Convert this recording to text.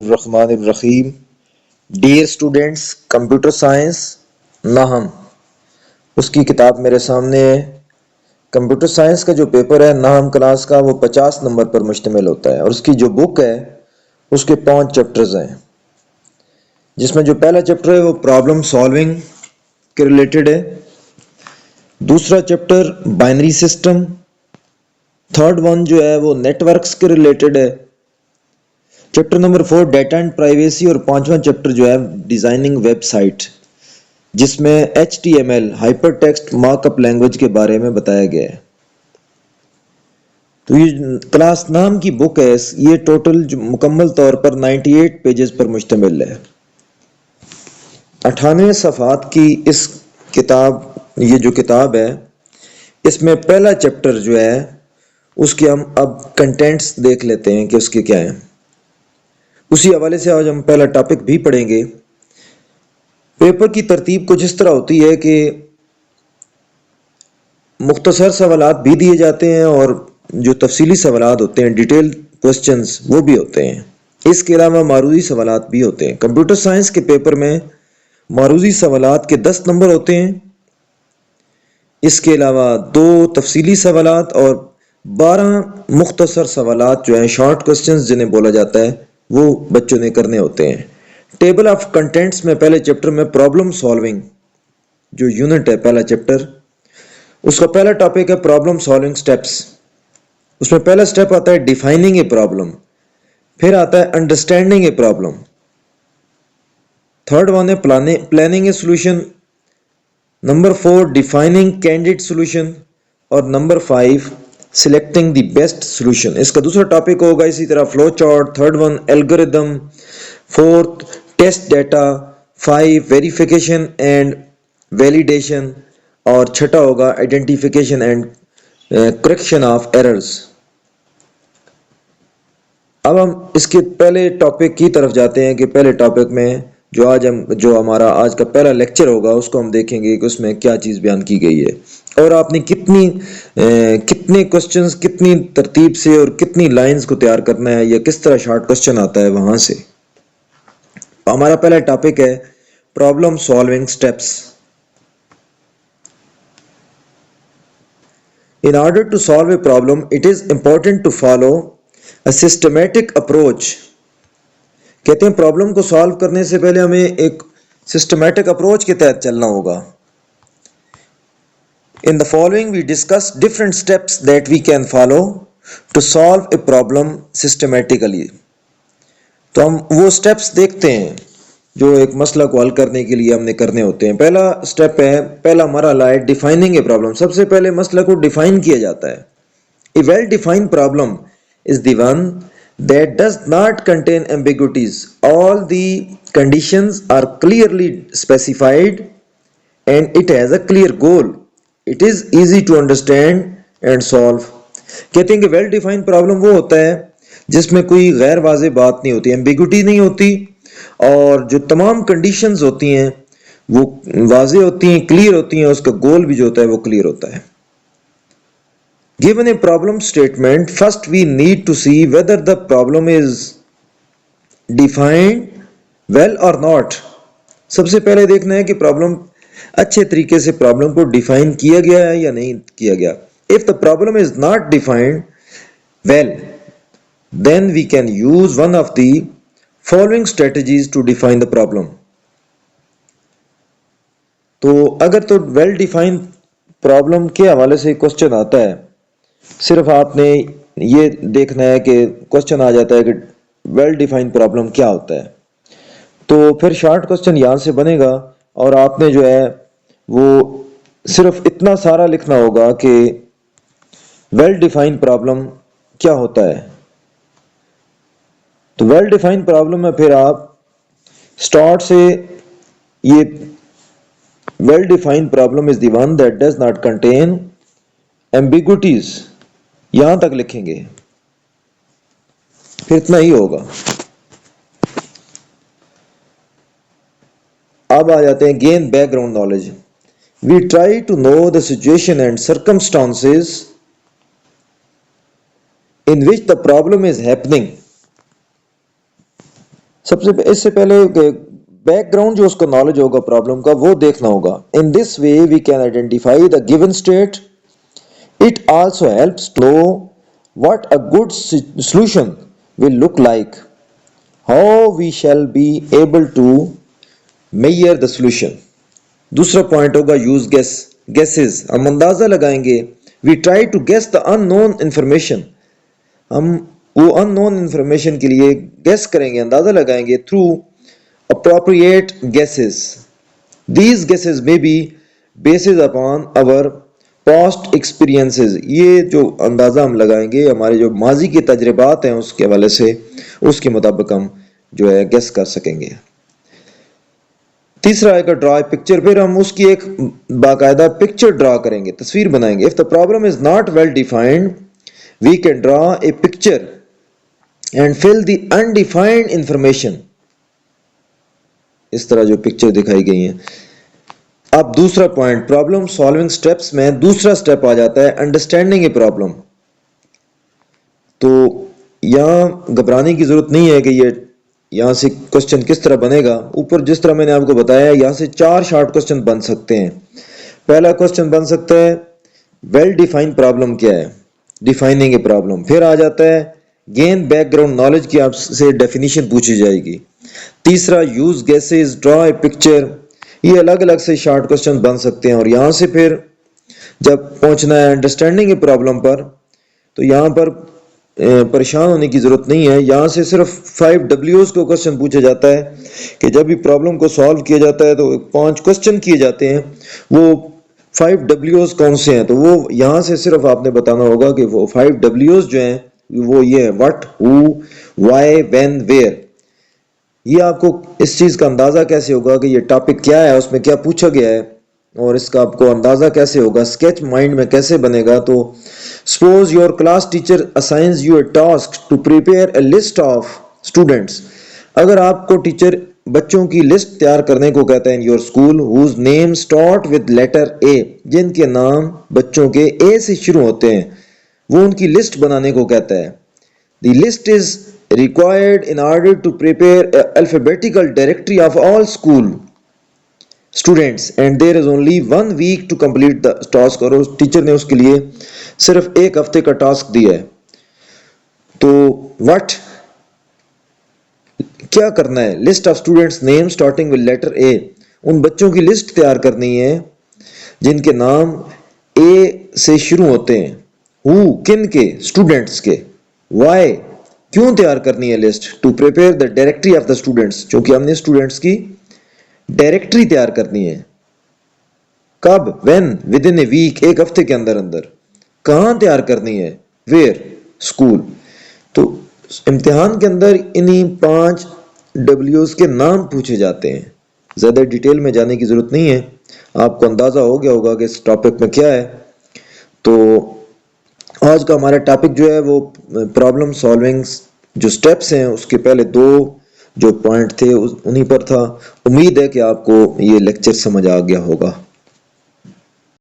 الرحمن الرحیم. Dear students, computer science ناہم اس کی کتاب میرے سامنے ہے. کمپیوٹر سائنس کا جو پیپر ہے ناہم کلاس کا، وہ 50 نمبر پر مشتمل ہوتا ہے، اور اس کی جو بک ہے اس کے 5 چیپٹرز ہیں، جس میں جو پہلا چیپٹر ہے وہ پرابلم سالونگ کے ریلیٹڈ ہے. دوسرا chapter binary system. Third one جو ہے وہ نیٹ ورکس کے ریلیٹڈ ہے. Chapter number 4 data and privacy, اور 5واں چیپٹر جو ہے ڈیزائننگ ویب سائٹ، جس میں HTML hyper text mark up language کے بارے میں بتایا گیا ہے. تو یہ کلاس نام کی بک ہے، یہ ٹوٹل مکمل طور پر 98 پیجز پر مشتمل ہے. 98 صفحات کی اس کتاب، یہ جو کتاب ہے، اس میں پہلا چیپٹر جو ہے اس کے ہم اب کنٹینٹس دیکھ لیتے ہیں کہ اس کے کیا ہیں. اسی حوالے سے آج ہم پہلا ٹاپک بھی پڑھیں گے. پیپر کی ترتیب کچھ اس طرح ہوتی ہے کہ مختصر سوالات بھی دیے جاتے ہیں، اور جو تفصیلی سوالات ہوتے ہیں، ڈیٹیل کوسچنز، وہ بھی ہوتے ہیں. اس کے علاوہ معروضی سوالات بھی ہوتے ہیں. کمپیوٹر سائنس کے پیپر میں معروضی سوالات کے 10 نمبر ہوتے ہیں. اس کے علاوہ 2 تفصیلی سوالات اور 12 مختصر سوالات جو ہیں شارٹ کوسچنز جنہیں بولا جاتا ہے، وہ بچوں نے کرنے ہوتے ہیں. ٹیبل آف کنٹینٹس میں پہلے چیپٹر میں پرابلم سالونگ جو یونٹ ہے، پہلا چیپٹر، اس کا پہلا ٹاپک ہے پرابلم سالونگ سٹیپس. اس میں پہلا سٹیپ آتا ہے ڈیفائننگ اے پرابلم، پھر آتا ہے understanding a problem. Third one ہے planning a solution. Number 4 defining candidate solution, اور number 5 selecting the best solution. اس کا دوسرا ٹاپک ہوگا اسی طرح flow chart. Third one algorithm. Fourth test data. 5 verification and validation, اور چھٹا ہوگا identification and correction of errors. اب ہم اس کے پہلے ٹاپک کی طرف جاتے ہیں کہ پہلے ٹاپک میں جو ہمارا آج کا پہلا لیکچر ہوگا اس کو ہم دیکھیں گے کہ اس میں کیا چیز بیان کی گئی ہے، اور آپ نے کتنے کوسچنز کتنی ترتیب سے اور کتنی لائنز کو تیار کرنا ہے، یا کس طرح شارٹ کوسچن آتا ہے وہاں سے. ہمارا پہلا ٹاپک ہے problem solving steps. In order to solve a problem, it is important to follow a systematic approach. کہتے ہیں پرابلم کو سالو کرنے سے پہلے ہمیں ایک سسٹمیٹک اپروچ کے تحت چلنا ہوگا. In the following we discuss different steps that we can follow to solve a problem systematically. تو ہم وہ سٹیپس دیکھتے ہیں جو ایک مسئلہ کو حل کرنے کے لیے ہم نے کرنے ہوتے ہیں. پہلا سٹیپ ہے، پہلا مرحلہ ہے ڈیفائننگ اے پرابلم. سب سے پہلے مسئلہ کو ڈیفائن کیا جاتا ہے. A well defined problem is the one that does not contain ambiguities. All the conditions are clearly specified and it has a clear goal. It is easy to understand and solve. کہتے ہیں کہ well defined problem وہ ہوتا ہے جس میں کوئی غیر واضح بات نہیں ہوتی، ایمبیگوٹی نہیں ہوتی، اور جو تمام کنڈیشنز ہوتی ہیں وہ واضح ہوتی ہیں، کلیئر ہوتی ہیں، اس کا گول بھی جو ہوتا ہے وہ کلیئر ہوتا ہے. Given a problem statement, first we need to see whether the problem is defined well or not. سب سے پہلے دیکھنا ہے کہ پرابلم اچھے طریقے سے پرابلم کو ڈیفائن کیا گیا ہے یا نہیں کیا گیا. If the problem is not defined well, then we can use one of the following strategies to define the problem. تو اگر تو ویل ڈیفائن پرابلم کے حوالے سے کوسچن آتا ہے، صرف آپ نے یہ دیکھنا ہے کہ کوسچن آ جاتا ہے کہ ویل ڈیفائن پرابلم کیا ہوتا ہے، تو پھر شارٹ کوسچن یہاں سے بنے گا، اور آپ نے جو ہے وہ صرف اتنا سارا لکھنا ہوگا کہ ویل ڈیفائن پرابلم کیا ہوتا ہے. تو ویل ڈیفائن پرابلم میں پھر آپ سٹارٹ سے یہ well defined problem is the one that does not contain ambiguities یہاں تک لکھیں گے، پھر اتنا ہی ہوگا. اب آ جاتے ہیں gain back ground knowledge. We try to know the situation and circumstances in which the problem is happening. سب سے اس سے پہلے بیک گراؤنڈ جو اس کو نالج ہوگا پرابلم کا وہ دیکھنا ہوگا. In this way we can identify the given state. It also helps to know what a good solution will look like, how we shall be able to measure the solution. دوسرا point ہوگا use guesses. ہم اندازہ لگائیں گے. We try to guess the unknown نون انفارمیشن. ہم وہ ان نون انفارمیشن کے لیے گیس کریں گے, اندازہ لگائیں گے through appropriate guesses. These guesses may be based upon our past experiences. یہ جو اندازہ ہم لگائیں گے ہمارے جو ماضی کے تجربات ہیں اس کے حوالے سے, اس کے مطابق ہم جو ہے گیس کر سکیں گے. تیسرا ہے کہ ڈرا پکچر. پھر ہم اس کی ایک باقاعدہ پکچر ڈرا کریں گے, تصویر بنائیں گے. if the problem is not well defined we can draw a picture and fill the undefined information. اس طرح جو پکچر دکھائی گئی ہیں. اب دوسرا پوائنٹ پرابلم سالونگ سٹیپس میں دوسرا سٹیپ آ جاتا ہے انڈرسٹینڈنگ اے پرابلم. تو یہاں گھبرانے کی ضرورت نہیں ہے کہ یہ یہاں سے کوسچن کس طرح بنے گا. اوپر جس طرح میں نے آپ کو بتایا یہاں سے 4 شارٹ کوسچن بن سکتے ہیں. پہلا کوسچن بن سکتا ہے ویل ڈیفائن پرابلم کیا ہے, ڈیفائننگ اے پرابلم. پھر آ جاتا ہے گین بیک گراؤنڈ نالج کی آپ سے ڈیفینیشن پوچھی جائے گی. تیسرا use gases, draw a picture. یہ الگ الگ سے شارٹ کوسچن بن سکتے ہیں. اور یہاں سے پھر جب پہنچنا ہے انڈرسٹینڈنگ اے پرابلم پر تو یہاں پر پریشان ہونے کی ضرورت نہیں ہے. یہاں سے صرف 5 W's کو کوسچن پوچھا جاتا ہے کہ جب بھی پرابلم کو سالو کیا جاتا ہے تو 5 کوسچن کیے جاتے ہیں. وہ 5 W's کون سے ہیں, تو وہ یہاں سے صرف آپ نے بتانا ہوگا کہ وہ 5 W's جو ہیں وہ یہ ہیں what, who, why, when, where. یہ آپ کو اس چیز کا اندازہ کیسے ہوگا کہ یہ ٹاپک کیا ہے, اس میں کیا پوچھا گیا ہے, اور اس کا آپ کو اندازہ کیسے ہوگا, اسکیچ مائنڈ میں کیسے بنے گا. تو suppose your class teacher assigns you a task to prepare a list of students. اگر آپ کو ٹیچر بچوں کی لسٹ تیار کرنے کو کہتا ہے in your school whose name start with letter A, جن کے نام بچوں کے اے سے شروع ہوتے ہیں, وہ ان کی لسٹ بنانے کو کہتا ہے. The list is required in order to prepare an alphabetical directory of all school students and there is only 1 week to complete the task. اور ٹیچر نے اس کے لیے صرف 1 ہفتے کا ٹاسک دیا ہے. تو what کیا کرنا ہے, list of students name starting with letter A. ان بچوں کی لسٹ تیار کرنی ہے جن کے نام A سے شروع ہوتے ہیں. who کن کے, اسٹوڈنٹس کے. why کیوں تیار کرنی ہے list, to prepare the directory of the students, چونکہ ہم نے اسٹوڈنٹس کی ڈائریکٹری تیار کرنی ہے. کب, when, within a week, 1 ہفتے کے اندر اندر. کہاں تیار کرنی ہے, ویئر, اسکول. تو امتحان کے اندر انہی 5 W's کے نام پوچھے جاتے ہیں. زیادہ ڈیٹیل میں جانے کی ضرورت نہیں ہے, آپ کو اندازہ ہو گیا ہوگا کہ اس ٹاپک میں کیا ہے. تو آج کا ہمارا ٹاپک جو ہے وہ پرابلم سالونگ جو سٹیپس ہیں اس کے پہلے 2 جو پوائنٹ تھے انہی پر تھا. امید ہے کہ آپ کو یہ لیکچر سمجھ آ گیا ہوگا.